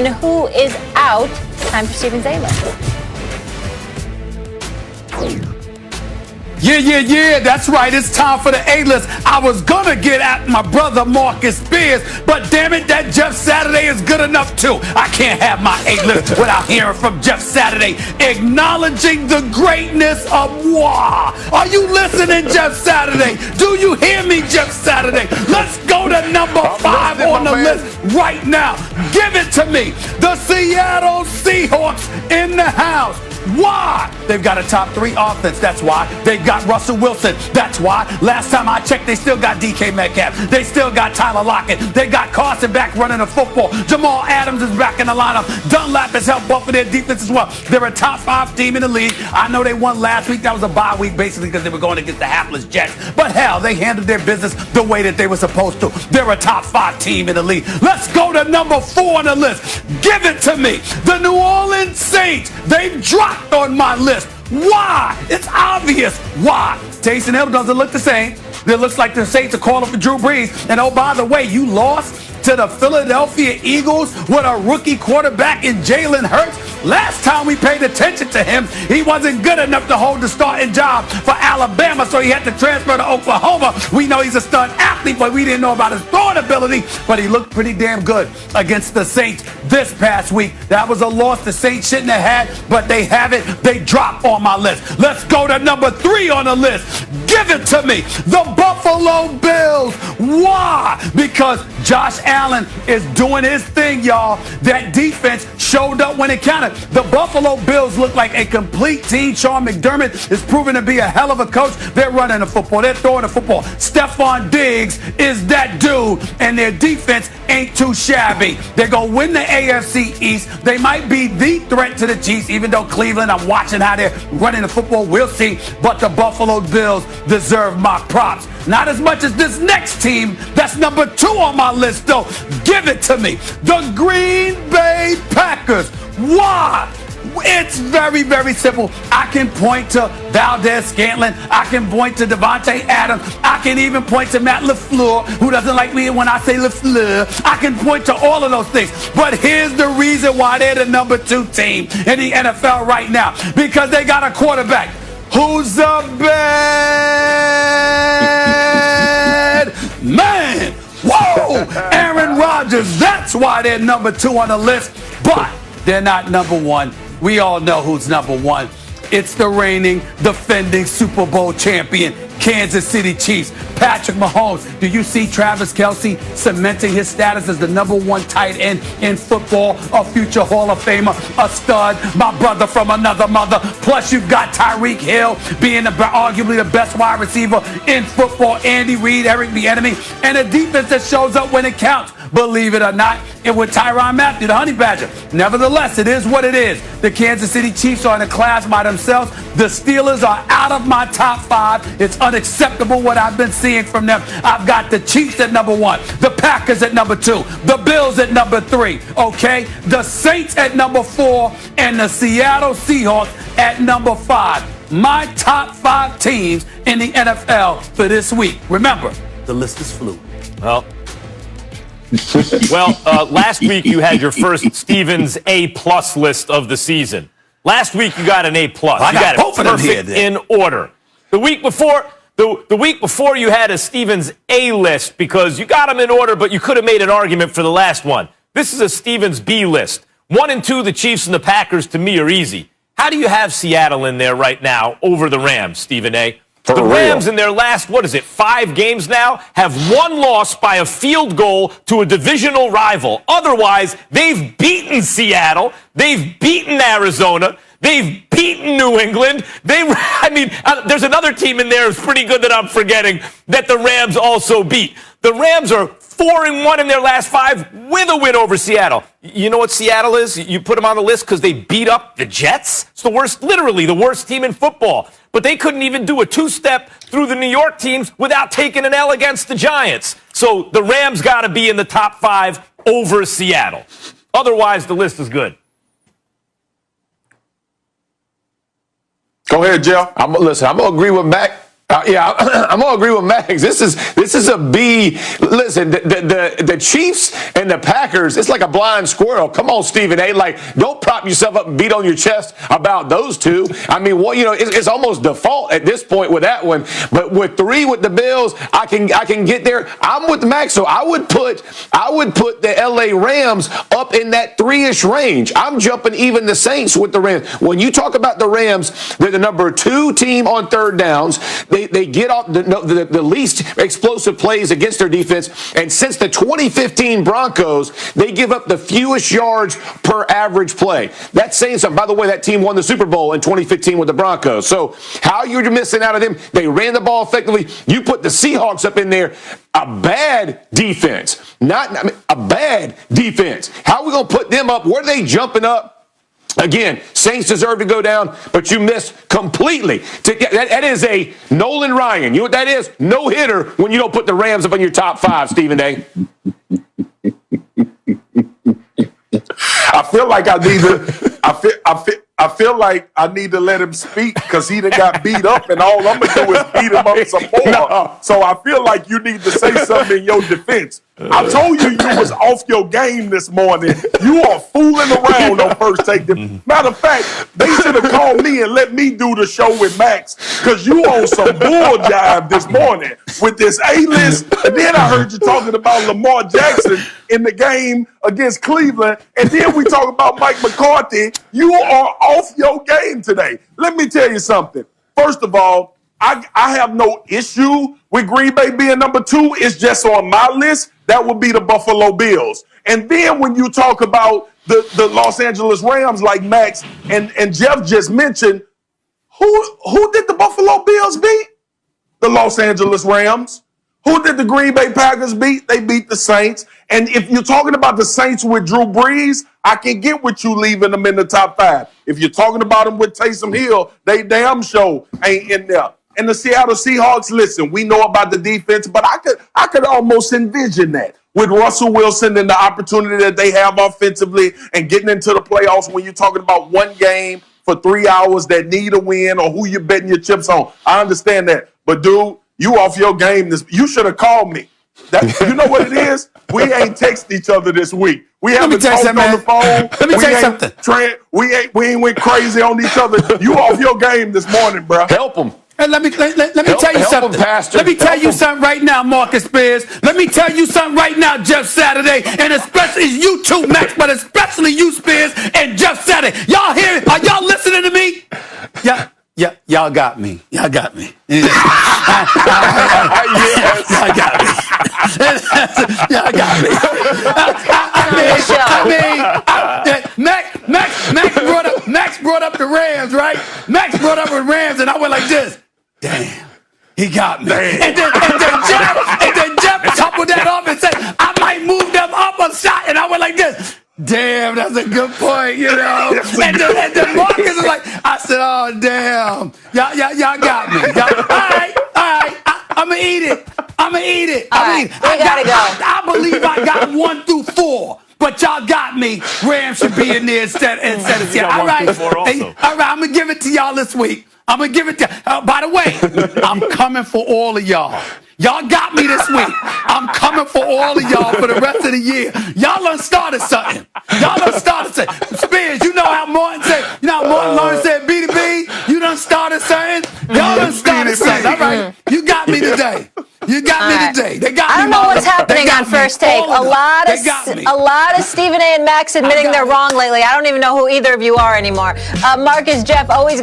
Who is out? Time for Stephen's A-list. Yeah, that's right. It's time for the A-list. I was gonna get at my brother Marcus Spears, but damn it, that Jeff Saturday is good enough too. I can't have my A-list without hearing from Jeff Saturday acknowledging the greatness of WA. Are you listening, Jeff Saturday? Do you hear me, Jeff Saturday? Let's go to number 5 on the list right now. Give it to me. The Seattle Seahawks in the house. Why? They've got a top 3 offense. That's why. They've got Russell Wilson. That's why. Last time I checked, they still got DK Metcalf. They still got Tyler Lockett. They got Carson back running the football. Jamal Adams is back in the lineup. Dunlap has helped buffer their defense as well. They're a top 5 team in the league. I know they won last week. That was a bye week basically because they were going against the hapless Jets. But hell, they handled their business the way that they were supposed to. They're a top 5 team in the league. Let's go to number 4 on the list. Give it to me. The New Orleans Saints. They've dropped on my list. Why? It's obvious. Why? Taysom Hill doesn't look the same. It looks like the Saints are calling for Drew Brees. And oh, by the way, you lost to the Philadelphia Eagles with a rookie quarterback in Jalen Hurts. Last time we paid attention to him, he wasn't good enough to hold the starting job for Alabama, so he had to transfer to Oklahoma. We know he's a stud athlete, but we didn't know about his throwing ability, but he looked pretty damn good against the Saints this past week. That was a loss the Saints shouldn't have had, but they have it. They drop on my list. Let's go to number 3 on the list. Give it to me. The Buffalo Bills. Why? Because Josh Allen is doing his thing, y'all. That defense showed up when it counted. The Buffalo Bills look like a complete team. Sean McDermott is proven to be a hell of a coach. They're running the football. They're throwing the football. Stephon Diggs is that dude, and their defense ain't too shabby. They're going to win the AFC East. They might be the threat to the Chiefs, even though Cleveland, I'm watching how they're running the football. We'll see. But the Buffalo Bills deserve my props. Not as much as this next team. That's number 2 on my list, though. Give it to me. The Green Bay Packers. Why? It's very, very simple. I can point to Valdez-Scantling. I can point to Devontae Adams. I can even point to Matt LaFleur, who doesn't like me when I say LaFleur. I can point to all of those things. But here's the reason why they're the number 2 team in the NFL right now. Because they got a quarterback who's a bad man. Whoa! Aaron Rodgers. That's why they're number 2 on the list. But they're not number 1. We all know who's number 1. It's the reigning, defending Super Bowl champion, Kansas City Chiefs, Patrick Mahomes. Do you see Travis Kelce cementing his status as the number 1 tight end in football, a future Hall of Famer, a stud, my brother from another mother? Plus, you've got Tyreek Hill being arguably the best wide receiver in football, Andy Reid, Eric Bieniemy, and a defense that shows up when it counts. Believe it or not, and with Tyrann Mathieu, the Honey Badger. Nevertheless, it is what it is. The Kansas City Chiefs are in a class by themselves. The Steelers are out of my top 5. It's unacceptable what I've been seeing from them. I've got the Chiefs at number 1, the Packers at number 2, the Bills at number 3, okay? The Saints at number 4, and the Seattle Seahawks at number 5. My top 5 teams in the NFL for this week. Remember, the list is fluid. Last week you had your first Stevens A+ list of the season. Last week you got an A+. I got both of them here, in order. The week before you had a Stevens A list because you got them in order, but you could have made an argument for the last one. This is a Stevens B list. 1 and 2, the Chiefs and the Packers, to me, are easy. How do you have Seattle in there right now over the Rams, Stephen A? The Rams in their last, 5 games now, have 1 loss by a field goal to a divisional rival. Otherwise, they've beaten Seattle. They've beaten Arizona. They've beaten New England. There's another team in there that's pretty good that I'm forgetting that the Rams also beat. The Rams are 4-1 in their last 5 with a win over Seattle. You know what Seattle is? You put them on the list because they beat up the Jets. It's the worst, literally the worst team in football. But they couldn't even do a 2-step through the New York teams without taking an L against the Giants. So the Rams got to be in the top 5 over Seattle. Otherwise, the list is good. Go ahead, Jeff. I'm going to agree with Mac. Yeah, I'm gonna agree with Max. This is a B. Listen, the Chiefs and the Packers, it's like a blind squirrel. Come on, Stephen A. Like, don't prop yourself up and beat on your chest about those two. I mean, well, it's almost default at this point with that one. But with 3 with the Bills, I can get there. I'm with Max, so I would put the LA Rams up in that 3-ish range. I'm jumping even the Saints with the Rams. When you talk about the Rams, they're the number 2 team on third downs. They get off the least explosive plays against their defense. And since the 2015 Broncos, they give up the fewest yards per average play. That's saying something. By the way, that team won the Super Bowl in 2015 with the Broncos. So how you're missing out on them? They ran the ball effectively. You put the Seahawks up in there. A bad defense. A bad defense. How are we going to put them up? Where are they jumping up? Again, Saints deserve to go down, but you miss completely. That is a Nolan Ryan. You know what that is? No hitter when you don't put the Rams up in your top 5, Stephen A. I feel like I need to. I feel like I need to let him speak because he done got beat up, and all I'm gonna do is beat him up some more. No. So I feel like you need to say something in your defense. I told you was off your game this morning. You are fooling around on First Take. Matter of fact, they should have called me and let me do the show with Max because you on some bull jive this morning with this A-list. And then I heard you talking about Lamar Jackson in the game against Cleveland. And then we talk about Mike McCarthy. You are off your game today. Let me tell you something. First of all, I have no issue with Green Bay being number 2. It's just on my list. That would be the Buffalo Bills. And then when you talk about the Los Angeles Rams, like Max and Jeff just mentioned, who did the Buffalo Bills beat? The Los Angeles Rams. Who did the Green Bay Packers beat? They beat the Saints. And if you're talking about the Saints with Drew Brees, I can get with you leaving them in the top 5. If you're talking about them with Taysom Hill, they damn sure ain't in there. And the Seattle Seahawks, listen, we know about the defense, but I could almost envision that with Russell Wilson and the opportunity that they have offensively and getting into the playoffs when you're talking about one game for 3 hours that need a win or who you're betting your chips on. I understand that. But, dude, you off your game. You should have called me. You know what it is? We ain't text each other this week. We haven't talked on the phone. Let me tell you something. We ain't went crazy on each other. You off your game this morning, bro. Help them. And let me tell you something. Let me tell you something right now, Marcus Spears. Let me tell you something right now, Jeff Saturday, and especially you too, Max, but especially you, Spears, and Jeff Saturday. Y'all hear? Are y'all listening to me? Yeah, y'all got me. Y'all got me. Y'all got me. Y'all got me. Max brought up the Rams, right? Max brought up the Rams, and I went like this. Damn, he got me. And then Jeff coupled that off and said, I might move them up a shot, and I went like this. Damn, that's a good point, you know. And then Marcus was like, I said, oh, damn. Y'all got me. All right. I'm going to eat it. I believe I got 1 through 4. But y'all got me. Rams should be in there instead of Seattle. All right. I'm going to give it to y'all this week. I'm going to give it to by the way, I'm coming for all of y'all. Y'all got me this week. I'm coming for all of y'all for the rest of the year. Y'all done started something. Spears, you know how Martin said, Martin Lawrence said B2B? You done started something? Y'all done started something. All right. You got me today. They got me. I don't know what's happening on First Take. A lot of Stephen A. and Max admitting they're wrong lately. I don't even know who either of you are anymore. Marcus, Jeff, always